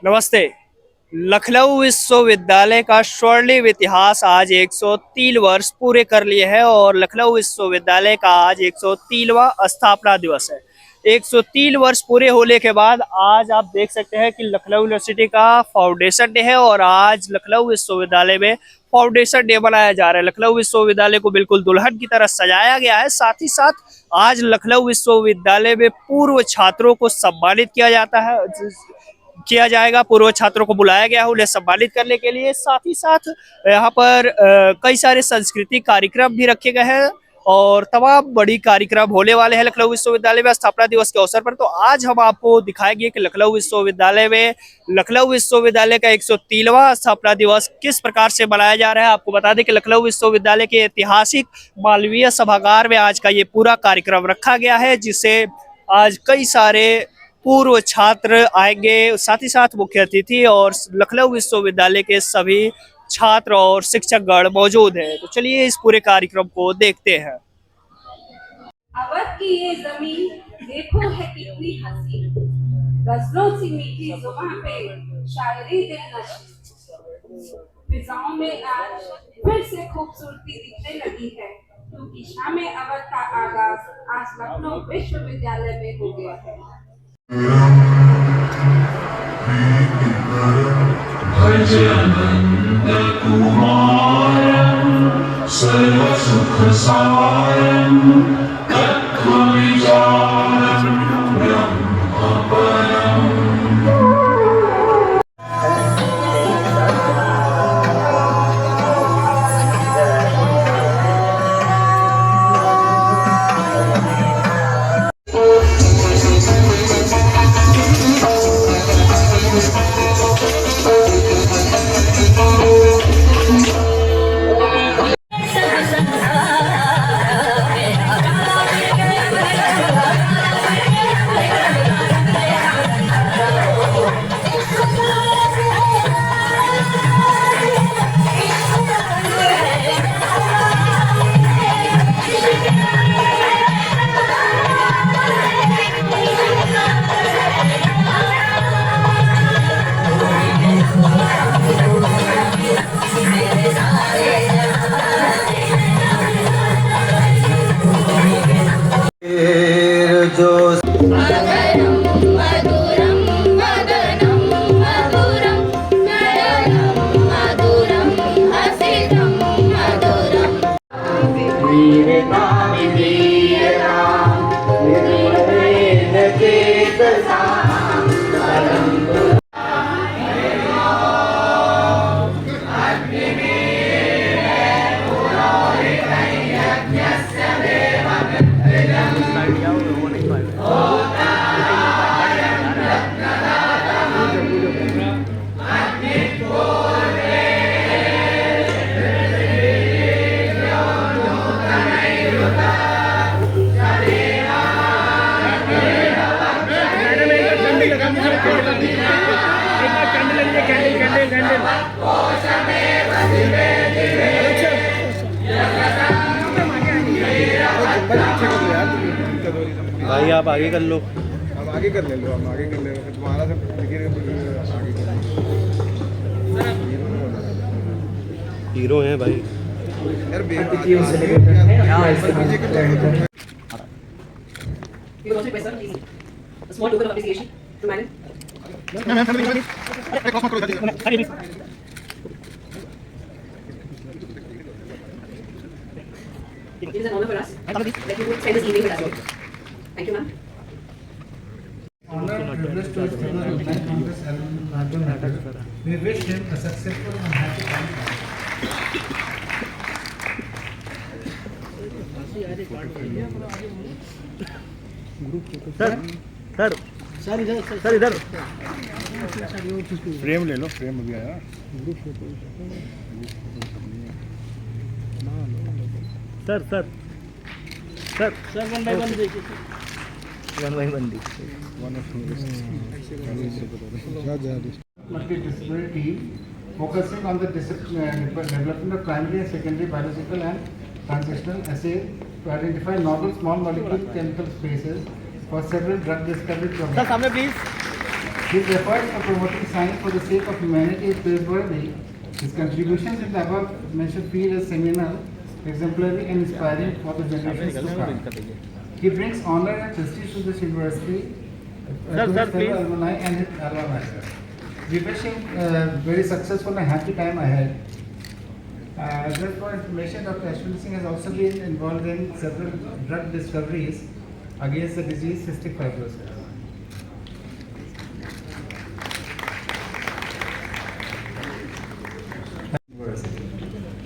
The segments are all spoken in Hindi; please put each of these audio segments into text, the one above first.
नमस्ते। लखनऊ विश्वविद्यालय का स्वर्णिम इतिहास आज 103 वर्ष पूरे कर लिए हैं और लखनऊ विश्वविद्यालय का आज 103वां स्थापना दिवस है। 103 वर्ष पूरे होने के बाद आज आप देख सकते हैं कि लखनऊ यूनिवर्सिटी का फाउंडेशन डे है और आज लखनऊ विश्वविद्यालय में फाउंडेशन डे मनाया जा रहा है। लखनऊ विश्वविद्यालय को बिल्कुल दुल्हन की तरह सजाया गया है। साथ ही साथ आज लखनऊ विश्वविद्यालय में पूर्व छात्रों को सम्मानित किया जाएगा। पूर्व छात्रों को बुलाया गया है उन्हें सम्मानित करने के लिए। साथ ही साथ यहाँ पर कई सारे सांस्कृतिक कार्यक्रम भी रखे गए हैं और तमाम बड़ी कार्यक्रम होने वाले हैं लखनऊ विश्वविद्यालय में स्थापना दिवस के अवसर पर। तो आज हम आपको दिखाएंगे कि लखनऊ विश्वविद्यालय में लखनऊ विश्वविद्यालय का 103वां स्थापना दिवस किस प्रकार से मनाया जा रहा है। आपको बता दें कि लखनऊ विश्वविद्यालय के ऐतिहासिक मालवीय सभागार में आज का ये पूरा कार्यक्रम रखा गया है, जिसे आज कई सारे पूर्व छात्र आएंगे, साथ ही साथ मुख्य अतिथि और लखनऊ विश्वविद्यालय के सभी छात्र और शिक्षकगण मौजूद हैं। तो चलिए इस पूरे कार्यक्रम को देखते हैं। अवध की ये जमीन देखो है कितनी हसीन, गजलों सी मीठी जुबान पे शायरी दिल नशी, फिजाओं में आज फिर से खूबसूरती दिखने लगी है, क्योंकि शाम अवध का आगाज आज लखनऊ विश्वविद्यालय में हो गया है। भजनंद कुमारं सर्व सुख सारं तत्व विचारं ब्रह्म परम्। भाई आप आगे कर लो, हम आगे कर ले लो, हम आगे कर ले लो, तुम्हारा सब आगे कर हीरो हैं भाई यार। It is an honor for us that you would spend this evening with us. Thank you, ma'am. Honor and privilege to his brother on this album matter. We wish him a successful and happy time. Sir इधर फ्रेम ले लो, फ्रेम अभी आया। सर वन बाय वन देखिए, Multidisciplinary focusing on the development of primary and secondary biological and transitional assays to identify novel small molecule chemical spaces for several drug discovery programs. Sir सामने please. His efforts for promoting science for the sake of humanity is praiseworthy. His contributions in the above mentioned field is seminal, exemplary, and inspiring for the generations to come. He brings honor and prestige to this university, to his fellow alumni and his alma mater. We wish him very successful and happy time ahead. Just for information, Dr. Ashwini Singh has also been involved in several drug discoveries against the disease cystic fibrosis.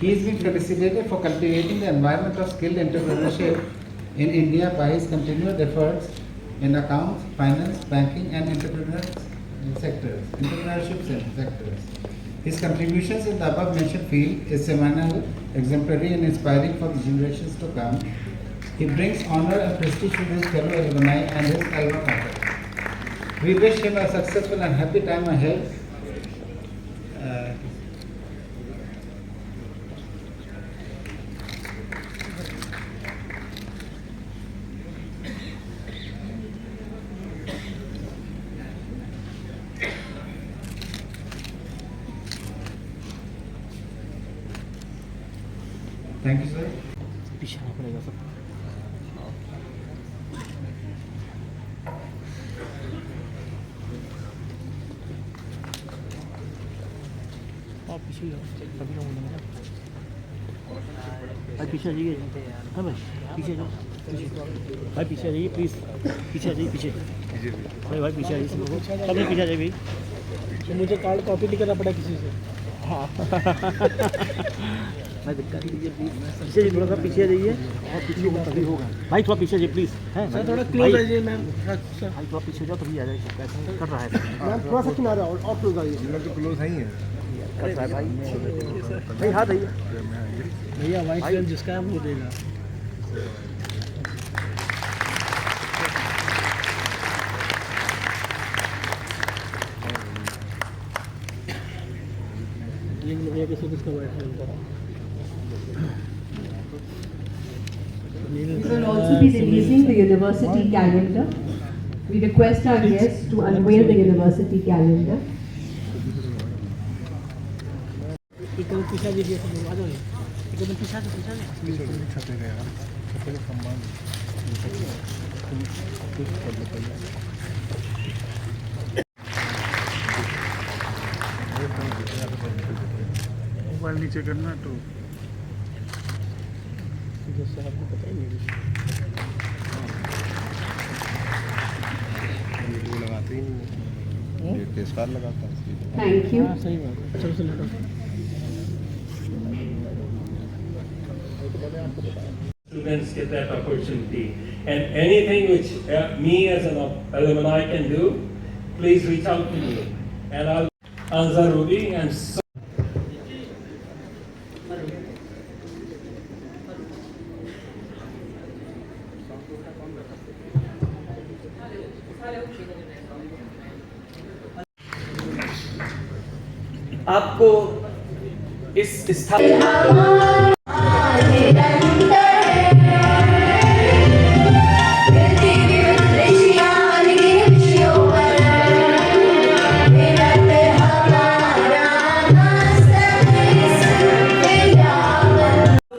He is being felicitated for cultivating the environment of skilled entrepreneurship in India by his continued efforts in accounts, finance, banking, and entrepreneurship sectors. His contributions in the above mentioned field is seminal, exemplary, and inspiring for the generations to come. He brings honor and prestige to his fellow alumni and his alma mater. We wish him a successful and happy time ahead. Thank you, sir. पीछे आना पड़ेगा सब। आप पीछे जाओ, तभी ना बोलेंगे ना। भाई पीछे आ जाइए। हाँ भाई पीछे जाओ। भाई पीछे आ जाइए प्लीज़। पीछे आ जाइए पीछे। भाई पीछे आ जाइए सब लोग। सब लोग पीछे आ जाइए भाई। तो मुझे कार्ड कॉपी निकालना पड़ा किसी से। हाँ। भाई दिक्कत लीजिए प्लीज़। पीछे जी थोड़ा सा पीछे आ जाइए। और पीछे होगा तभी होगा। भाई थोड़ा पीछे जाइए प्लीज़। है सर थोड़ा क्लोज आ जाइए मैम। भाई थोड़ा पीछे जाओ तभी आ जाएगा। कैसा कर रहा है मैम थोड़ा सा किनारा और क्लोज आइए। लोग तो क्लोज ही है। कर रहा है भाई। भाई हाथ आइए। भैया वाइस पेन जिसका है वो देगा। We will also be releasing the university calendar. We request our guests to unveil the university calendar. Mobile नीचे करना तो लगाते ही नहीं स्टार लगाता है। Thank you. सही बात। चलो चलो students get that opportunity. And anything which me as an alumni can do, please reach out to me. And I'll answer Ruby and so आपको इस स्थान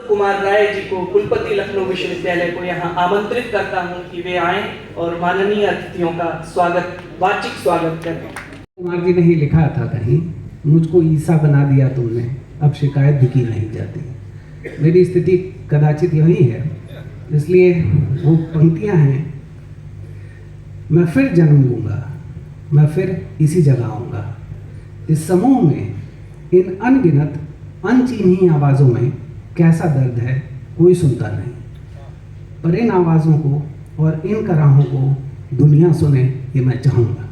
कुमार राय जी को कुलपति लखनऊ विश्वविद्यालय को यहाँ आमंत्रित करता हूँ कि वे आएं और माननीय अतिथियों का स्वागत वाचिक स्वागत करें। कुमार जी ने ही लिखा था कहीं, मुझको ईसा बना दिया तुमने, अब शिकायत भी की नहीं जाती। मेरी स्थिति कदाचित यही है, इसलिए वो पंक्तियां हैं, मैं फिर जन्म लूँगा, मैं फिर इसी जगह आऊँगा। इस समूह में इन अनगिनत अनचिन्ही आवाज़ों में कैसा दर्द है कोई सुनता नहीं, पर इन आवाज़ों को और इन कराहों को दुनिया सुने ये मैं चाहूँगा।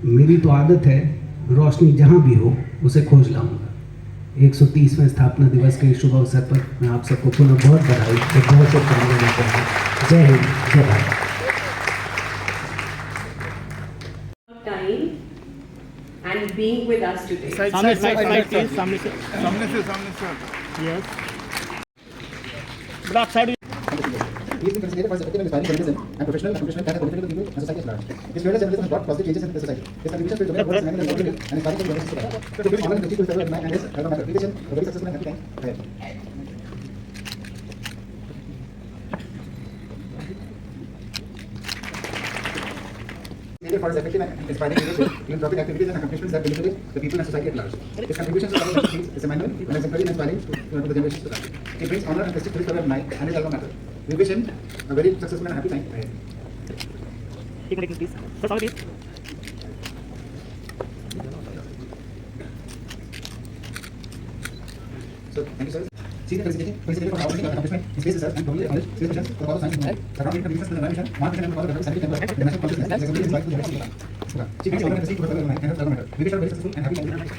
मेरी तो आदत है रोशनी जहाँ भी हो उसे खोज लाऊंगा। 130वें स्थापना दिवस के शुभ अवसर पर मैं आप सबको पुनः बहुत बधाई और बहुत शुभकामनाएं देता हूँ। जय हिंद, जय Bharat. Time and being with us today. सामने सामने से सामने से यस बड़ा आप side He has been considered for his effective and inspiring journalism and professional accomplishment that has benefited the people and society at large. His fearless journalism has brought positive changes in the society. His contributions to the domain of words, language, and culture and inspiring for journalists to write. To give honor and prestige to his fellow alumni and his alma mater. We wish him a very successful and happy time ahead. For his effective and inspiring leadership, philanthropic activities and accomplishments that benefited the people and society at large. His contributions to the fields is Emmanuel and is encouraging and inspiring to the generations to come. He brings honor and prestige to his fellow alumni and his alma mater. We wish him a very successful and happy time ahead. एक minute please sir please So, thank you, sir. Senior felicitated for outstanding accomplishment in space research and global knowledge, space missions for the science and technology. Surrounding contributions to the mission, one percent of the scientific member, the national consciousness, is exemplary in life to the generation to come. She brings honor and prestige to her fellow alumni and her alma mater. We wish her a very successful and happy life.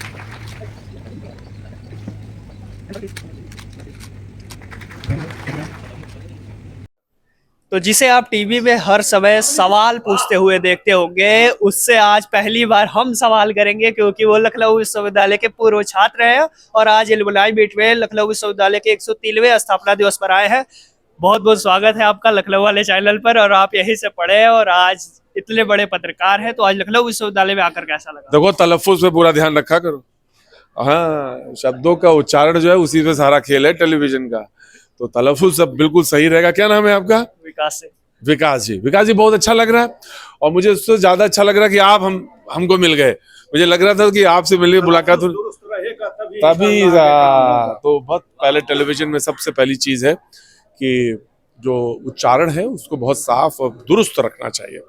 तो जिसे आप टीवी में हर समय सवाल पूछते हुए देखते होंगे, उससे आज पहली बार हम सवाल करेंगे, क्योंकि वो लखनऊ विश्वविद्यालय के पूर्व छात्र हैं और आज एलुमनाई मीट में लखनऊ विश्वविद्यालय के 103वें स्थापना दिवस पर आए हैं। बहुत बहुत स्वागत है आपका लखनऊ वाले चैनल पर, और आप यहीं से पढ़े और आज इतने बड़े पत्रकार हैं, तो आज लखनऊ विश्वविद्यालय में आकर कैसा लगा? देखो, तलफ्फुज पे पूरा ध्यान रखा करो। हाँ, शब्दों का उच्चारण जो है उसी पे सारा खेल है टेलीविजन का, तो तलफ्फुज सब बिल्कुल सही रहेगा। क्या नाम है आपका? विकास से। विकास जी। विकास जी, बहुत अच्छा लग रहा है, और मुझे उससे ज्यादा अच्छा लग रहा है कि आप हमको मिल गए। मुझे लग रहा था कि आपसे मिलने मुलाकात तभी तो बहुत पहले टेलीविजन में सबसे पहली चीज है कि जो उच्चारण है उसको बहुत साफ और दुरुस्त रखना चाहिए।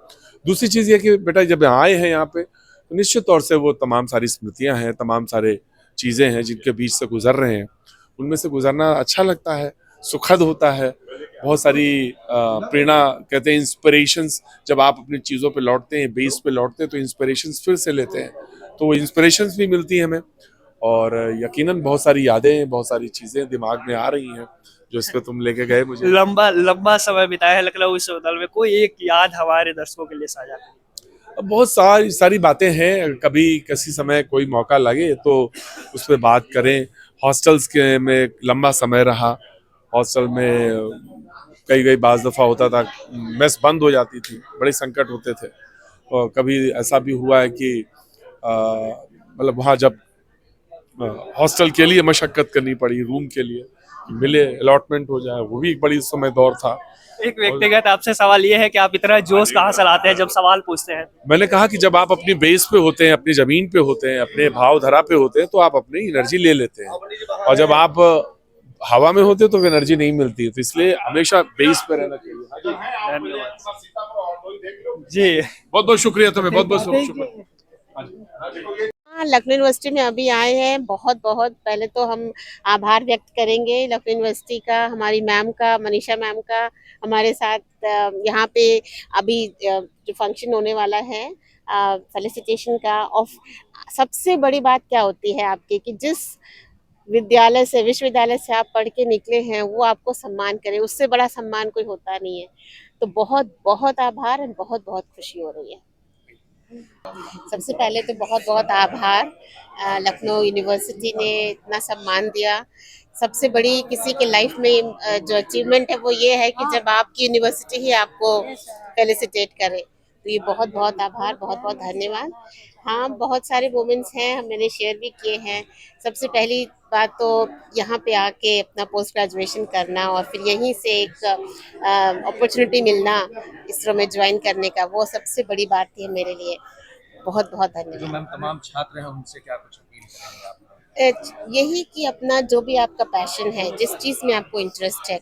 दूसरी चीज ये कि बेटा जब आए हैं यहाँ पे, तो निश्चित तौर से वो तमाम सारी स्मृतियां हैं, तमाम सारे चीजें हैं जिनके बीच से गुजर रहे हैं, उनमें से गुजरना अच्छा लगता है, सुखद होता है। बहुत सारी प्रेरणा, कहते हैं इंस्पिरेशंस, जब आप अपनी चीज़ों पे लौटते हैं, बेस पे लौटते हैं, तो इंस्पिरेशंस फिर से लेते हैं, तो वो इंस्पिरेशंस भी मिलती हैं हमें, और यकीनन बहुत सारी यादें, बहुत सारी चीज़ें दिमाग में आ रही हैं जो इस पे तुम लेके गए। मुझे लंबा समय बिताया है लखनऊ विश्वविद्यालय में, कोई एक याद हमारे दर्शकों के लिए साझा करें? बहुत सारी बातें हैं, कभी किसी समय कोई मौका लगे तो उस पर बात करें। हॉस्टल्स के में लंबा समय रहा, हॉस्टल में कई बार दफ़ा होता था मेस बंद हो जाती थी, बड़े संकट होते थे, और कभी ऐसा भी हुआ है कि मतलब वहाँ जब हॉस्टल के लिए मशक्कत करनी पड़ी, रूम के लिए मिले, अलॉटमेंट हो जाए, वो भी एक बड़ी समय दौर था। एक व्यक्तिगत आपसे सवाल ये है कि आप इतना जोश कहाँ से लाते हैं जब सवाल पूछते हैं? मैंने कहा कि जब आप अपनी बेस पे होते हैं, अपनी जमीन पे होते हैं, अपने भाव धरा पे होते हैं, तो आप अपनी एनर्जी ले लेते हैं, और जब आप हवा में होते तो एनर्जी नहीं मिलती, तो इसलिए हमेशा बेस पे रहना चाहिए। जी, बहुत बहुत शुक्रिया तुम्हें, बहुत बहुत शुक्रिया। लखनऊ यूनिवर्सिटी में अभी आए हैं, बहुत बहुत पहले तो हम आभार व्यक्त करेंगे लखनऊ यूनिवर्सिटी का, हमारी मैम का, मनीषा मैम का, हमारे साथ यहाँ पे अभी जो फंक्शन होने वाला है फेलिसिटेशन का। और सबसे बड़ी बात क्या होती है आपकी कि जिस विद्यालय से, विश्वविद्यालय से आप पढ़ के निकले हैं, वो आपको सम्मान करे, उससे बड़ा सम्मान कोई होता नहीं है। तो बहुत बहुत आभार और बहुत बहुत खुशी हो रही है। सबसे पहले तो बहुत बहुत आभार, लखनऊ यूनिवर्सिटी ने इतना सम्मान दिया। सबसे बड़ी किसी के लाइफ में जो अचीवमेंट है वो ये है कि जब आपकी यूनिवर्सिटी ही आपको फेलिसिटेट करे, तो ये बहुत बहुत आभार, बहुत बहुत धन्यवाद। हाँ, बहुत सारे मोमेंट्स हैं, मैंने शेयर भी किए हैं। सबसे पहली बात तो यहाँ पे आके अपना पोस्ट ग्रेजुएशन करना और फिर यहीं से एक अपॉर्चुनिटी मिलना इसरो में ज्वाइन करने का, वो सबसे बड़ी बात थी मेरे लिए। बहुत बहुत धन्यवाद। जो मैम तमाम छात्र हैं उनसे क्या कुछ अपील करेंगे आप? यही कि अपना जो भी आपका पैशन है, जिस चीज़ में आपको इंटरेस्ट है,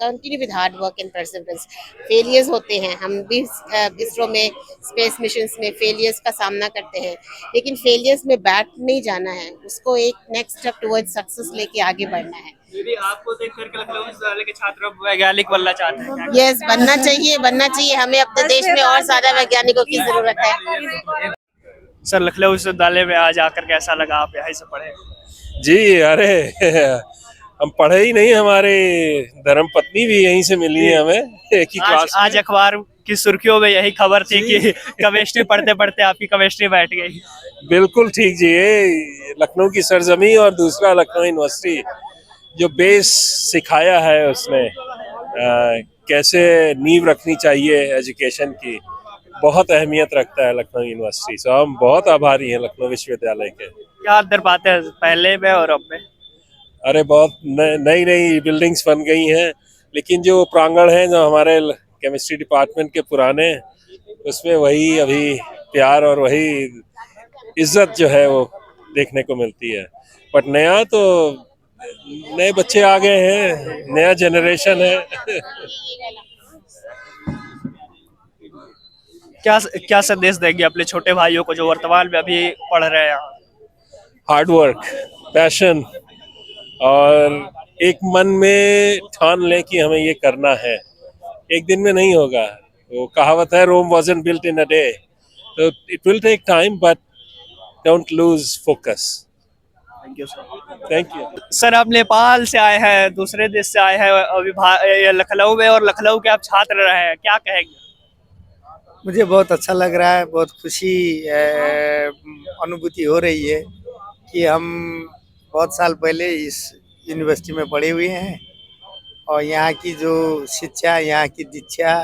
continue with hard work and perseverance. Failures होते हैं, हम भी इसरो में स्पेस मिशंस में फेलियर्स का सामना करते हैं, लेकिन फेलियर्स में बैठ नहीं जाना है, उसको एक नेक्स्ट स्टेप टुवर्ड्स सक्सेस लेके आगे बढ़ना है। दीदी, आपको देख करके लखनऊ विश्वविद्यालय के छात्र वैज्ञानिक बनना चाहते हैं? यस, बनना चाहिए। हमें अपने देश में और ज़्यादा वैज्ञानिकों की ज़रूरत है। सर, लखनऊ विश्वविद्यालय में आज आकर कैसा लगा? आप यहाँ से पढ़े? जी, अरे हम पढ़े ही नहीं, हमारे धर्मपत्नी भी यहीं से मिली है हमें, एक ही क्लास। आज अखबार की सुर्खियों में यही खबर थी कि केमिस्ट्री पढ़ते पढ़ते आपकी केमिस्ट्री बैठ गई। बिल्कुल ठीक जी, ये लखनऊ की सरजमी और दूसरा लखनऊ यूनिवर्सिटी जो बेस सिखाया है उसने, कैसे नींव रखनी चाहिए एजुकेशन की, बहुत अहमियत रखता है लखनऊ यूनिवर्सिटी। सो हम बहुत आभारी हैं लखनऊ विश्वविद्यालय के। क्या अंतर पाते हैं पहले में और अब में? अरे बहुत नई नई बिल्डिंग्स बन गई हैं, लेकिन जो प्रांगण है जो हमारे केमिस्ट्री डिपार्टमेंट के पुराने, उसमें वही अभी प्यार और वही इज्जत जो है वो देखने को मिलती है। बट नया तो नए बच्चे आ गए हैं, नया जनरेशन है। क्या क्या संदेश देंगे अपने छोटे भाइयों को जो वर्तमान में अभी पढ़ रहे हैं? हार्ड वर्क, पैशन, और एक मन में ठान लें कि हमें ये करना है। एक दिन में नहीं होगा, वो कहावत है Rome wasn't built in a day, तो it will take time, but don't lose focus. Thank you sir. Thank you. Sir आप नेपाल से आए हैं, दूसरे देश से आए हैं, अभी लखनऊ में, और लखनऊ के आप छात्र रहे हैं, क्या कहेंगे? मुझे बहुत अच्छा लग रहा है, बहुत खुशी अनुभूति हो रही है कि हम बहुत साल पहले इस यूनिवर्सिटी में पढ़े हुए हैं और यहाँ की जो शिक्षा, यहाँ की दीक्षा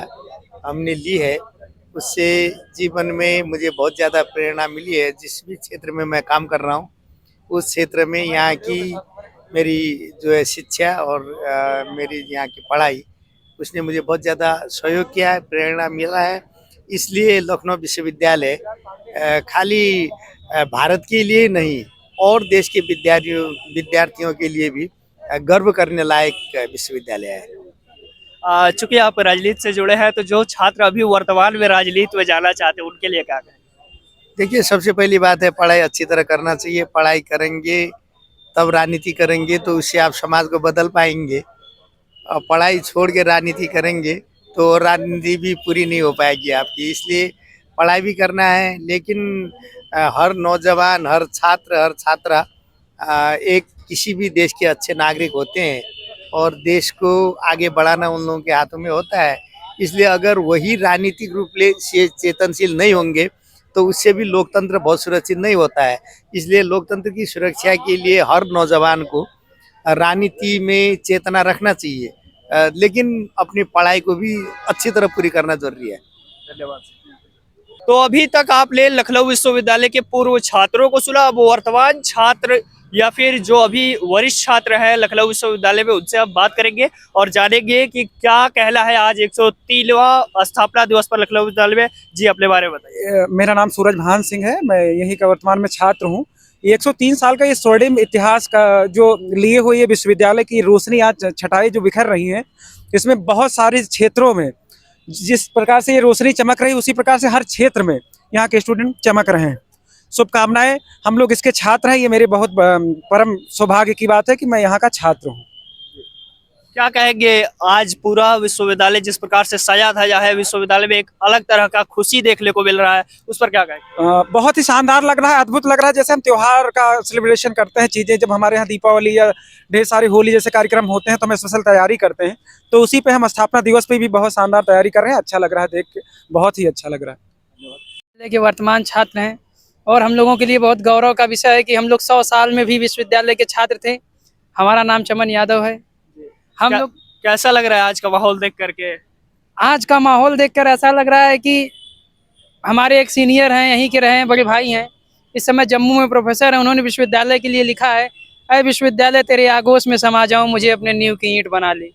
हमने ली है, उससे जीवन में मुझे बहुत ज़्यादा प्रेरणा मिली है। जिस भी क्षेत्र में मैं काम कर रहा हूँ उस क्षेत्र में यहाँ की मेरी जो है शिक्षा और मेरी यहाँ की पढ़ाई, उसने मुझे बहुत ज़्यादा सहयोग किया है, प्रेरणा मिला है। इसलिए लखनऊ विश्वविद्यालय खाली भारत के लिए नहीं और देश के विद्यार्थियों के लिए भी गर्व करने लायक विश्वविद्यालय है। चूंकि आप राजनीति से जुड़े हैं, तो जो छात्र अभी वर्तमान में राजनीति में जाना चाहते हैं उनके लिए क्या कहें? देखिए, सबसे पहली बात है पढ़ाई अच्छी तरह करना चाहिए। पढ़ाई करेंगे तब राजनीति करेंगे तो उससे आप समाज को बदल पाएंगे, और पढ़ाई छोड़ के राजनीति करेंगे तो राजनीति भी पूरी नहीं हो पाएगी आपकी। इसलिए पढ़ाई भी करना है, लेकिन हर नौजवान, हर छात्र, हर छात्रा एक किसी भी देश के अच्छे नागरिक होते हैं और देश को आगे बढ़ाना उन लोगों के हाथों में होता है। इसलिए अगर वही राजनीतिक रूप से चेतनशील नहीं होंगे तो उससे भी लोकतंत्र बहुत सुरक्षित नहीं होता है। इसलिए लोकतंत्र की सुरक्षा के लिए हर नौजवान को राजनीति में चेतना रखना चाहिए, लेकिन अपनी पढ़ाई को भी अच्छी तरह पूरी करना जरूरी है। धन्यवाद। तो अभी तक आपने लखनऊ विश्वविद्यालय के पूर्व छात्रों को सुना, अब वर्तमान छात्र या फिर जो अभी वरिष्ठ छात्र हैं लखनऊ विश्वविद्यालय में, उनसे अब बात करेंगे और जानेंगे कि क्या कहना है आज 103वां स्थापना दिवस पर लखनऊ विश्वविद्यालय में। जी, अपने बारे में बताइए। मेरा नाम सूरज भान सिंह है, मैं यहीं का वर्तमान में छात्र हूँ। 103 साल का ये स्वर्णिम इतिहास का जो लिए हुए ये विश्वविद्यालय की रोशनी आज छटाई जो बिखर रही है, इसमें बहुत सारे क्षेत्रों में जिस प्रकार से ये रोशनी चमक रही है उसी प्रकार से हर क्षेत्र में यहाँ के स्टूडेंट चमक रहे हैं। शुभकामनाएं, हम लोग इसके छात्र हैं। ये मेरे बहुत परम सौभाग्य की बात है कि मैं यहाँ का छात्र हूँ। क्या कहेंगे, आज पूरा विश्वविद्यालय जिस प्रकार से सजा धजा है, विश्वविद्यालय में एक अलग तरह का खुशी देखने को मिल रहा है, उस पर क्या कहेंगे? बहुत ही शानदार लग रहा है, अद्भुत लग रहा है। जैसे हम त्योहार का सेलिब्रेशन करते हैं, चीज़ें जब हमारे यहाँ दीपावली या ढेर सारी होली जैसे कार्यक्रम होते हैं तो हम स्पेशल तैयारी करते हैं, तो उसी पे हम स्थापना दिवस पे भी बहुत शानदार तैयारी कर रहे हैं। अच्छा लग रहा है देख के, बहुत ही अच्छा लग रहा है। के वर्तमान छात्र हैं और हम लोगों के लिए बहुत गौरव का विषय है कि हम लोग 100 साल में भी विश्वविद्यालय के छात्र थे। हमारा नाम चमन यादव है। हम लोग कैसा लग रहा है आज का माहौल देख करके? आज का माहौल देखकर ऐसा लग रहा है कि हमारे एक सीनियर हैं, यहीं के रहे हैं, बड़े भाई हैं, इस समय जम्मू में प्रोफेसर हैं। उन्होंने विश्वविद्यालय के लिए लिखा है, अरे विश्वविद्यालय तेरे आगोश में समा जाऊं, मुझे अपने नींव की ईंट बना ले।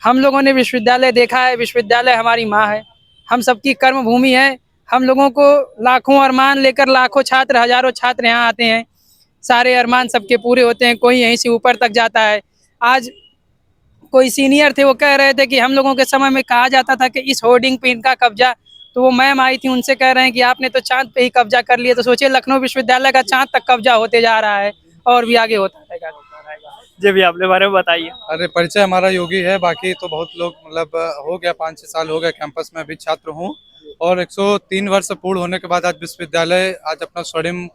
हम लोगों ने विश्वविद्यालय देखा है, विश्वविद्यालय हमारी माँ है, हम सबकी कर्म भूमि है। हम लोगों को लाखों अरमान लेकर लाखों छात्र, हजारों छात्र यहाँ आते हैं, सारे अरमान सबके पूरे होते हैं, कोई यहीं से ऊपर तक जाता है। आज कोई सीनियर थे, वो कह रहे थे कि हम लोगों के समय में कहा जाता था कि इस होर्डिंग पे इनका कब्जा, तो वो मैम आई थी, उनसे कह रहे हैं कि आपने तो चांद पे ही कब्जा कर लिया। तो सोचिए लखनऊ विश्वविद्यालय का चांद तक कब्जा होते जा रहा है और भी आगे होता रहेगा। जी भी अपने बारे में बताइए। अरे परिचय हमारा योगी है, बाकी तो बहुत लोग मतलब हो गया 5-6 साल हो गए कैंपस में, अभी छात्र हूँ और 103 वर्ष पूर्ण होने के बाद आज विश्वविद्यालय आज अपना स्वर्णिम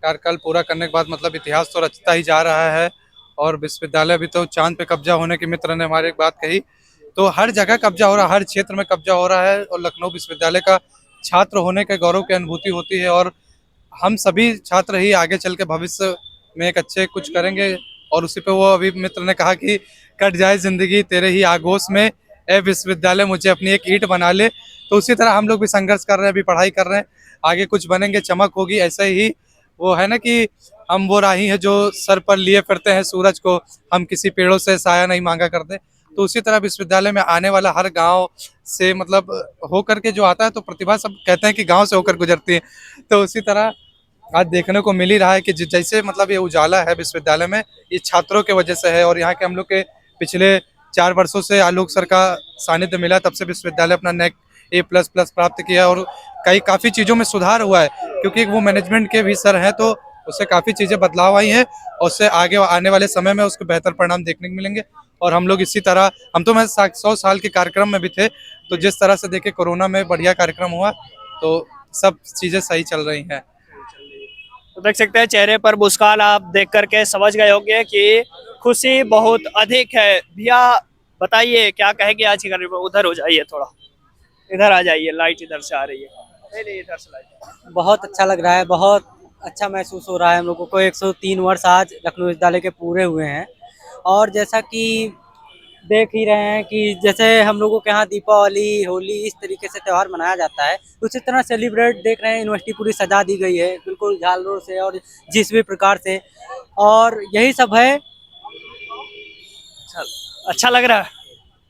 कार्यकाल पूरा करने के बाद मतलब इतिहास तो रचता ही जा रहा है। और विश्वविद्यालय भी तो चांद पे कब्जा होने के मित्र ने हमारे एक बात कही, तो हर जगह कब्जा हो रहा है, हर क्षेत्र में कब्जा हो रहा है और लखनऊ विश्वविद्यालय का छात्र होने के गौरव की अनुभूति होती है। और हम सभी छात्र ही आगे चल के भविष्य में एक अच्छे कुछ करेंगे और उसी पे वो अभी मित्र ने कहा कि कट जाए जिंदगी तेरे ही आगोश में, ए विश्वविद्यालय मुझे अपनी एक ईंट बना ले। तो उसी तरह हम लोग भी संघर्ष कर रहे हैं, अभी पढ़ाई कर रहे हैं, आगे कुछ बनेंगे, चमक होगी। ऐसे ही वो है ना कि हम वो राही है जो सर पर लिए फिरते हैं सूरज को, हम किसी पेड़ों से साया नहीं मांगा करते। तो उसी तरह विश्वविद्यालय में आने वाला हर गांव से मतलब होकर के जो आता है, तो प्रतिभा सब कहते हैं कि गांव से होकर गुजरती है। तो उसी तरह आज देखने को मिल ही रहा है कि जैसे मतलब ये उजाला है विश्वविद्यालय में, ये छात्रों के वजह से है। और यहाँ के हम लोग के पिछले 4 वर्षों से आलोक सर का सानिध्य मिला, तब से विश्वविद्यालय अपना नेक A++ प्राप्त किया और काफ़ी चीज़ों में सुधार हुआ है, क्योंकि वो मैनेजमेंट के भी सर हैं, तो उससे काफ़ी चीज़ें बदलाव आई हैं और उससे आगे आने वाले समय में उसके बेहतर परिणाम देखने को मिलेंगे। और हम लोग इसी तरह, हम तो मैं 100 साल के कार्यक्रम में भी थे, तो जिस तरह से देखे कोरोना में बढ़िया कार्यक्रम हुआ, तो सब चीज़ें सही चल रही हैं। तो देख सकते हैं चेहरे पर मुस्कान आप देख करके समझ गए होंगे कि खुशी बहुत अधिक है। भैया बताइए क्या कहेंगे आज के कार्यक्रम में? उधर हो जाइए, थोड़ा इधर आ जाइए, लाइट इधर से आ रही है। नहीं इधर से लाइट। बहुत अच्छा लग रहा है, बहुत अच्छा महसूस हो रहा है हम लोगों को। 103 वर्ष आज लखनऊ विश्वविद्यालय के पूरे हुए हैं और जैसा कि देख ही रहे हैं कि जैसे हम लोगों के यहाँ दीपावली, होली इस तरीके से त्यौहार मनाया जाता है, उसी तरह सेलिब्रेट देख रहे हैं। यूनिवर्सिटी पूरी सजा दी गई है बिल्कुल झालरों से और जिस भी प्रकार से, और यही सब है। अच्छा लग रहा है।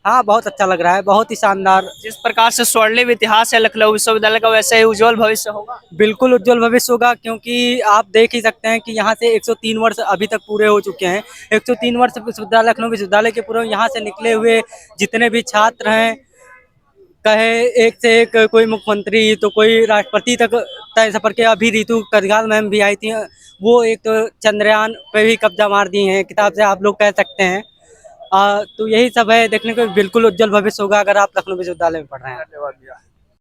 हाँ बहुत अच्छा लग रहा है, बहुत ही शानदार। जिस प्रकार से स्वर्णिम इतिहास है लखनऊ विश्वविद्यालय का, वैसे ही उज्जवल भविष्य होगा। बिल्कुल उज्जवल भविष्य होगा, क्योंकि आप देख ही सकते हैं कि यहाँ से 103 वर्ष अभी तक पूरे हो चुके हैं। 103 वर्ष विश्वविद्यालय, लखनऊ विश्वविद्यालय के पूरे यहाँ से निकले हुए जितने भी छात्र हैं, कहे एक से एक, कोई मुख्यमंत्री तो कोई राष्ट्रपति तक तय सफर के। अभी ऋतु करगाल मैम भी आई थी, वो एक तो चंद्रयान पे भी कब्जा मार दिए हैं किताब से, आप लोग कह सकते हैं। तो यही सब है देखने को, बिल्कुल उज्जवल भविष्य होगा अगर आप लखनऊ विश्वविद्यालय में पढ़ रहे हैं। धन्यवाद भैया।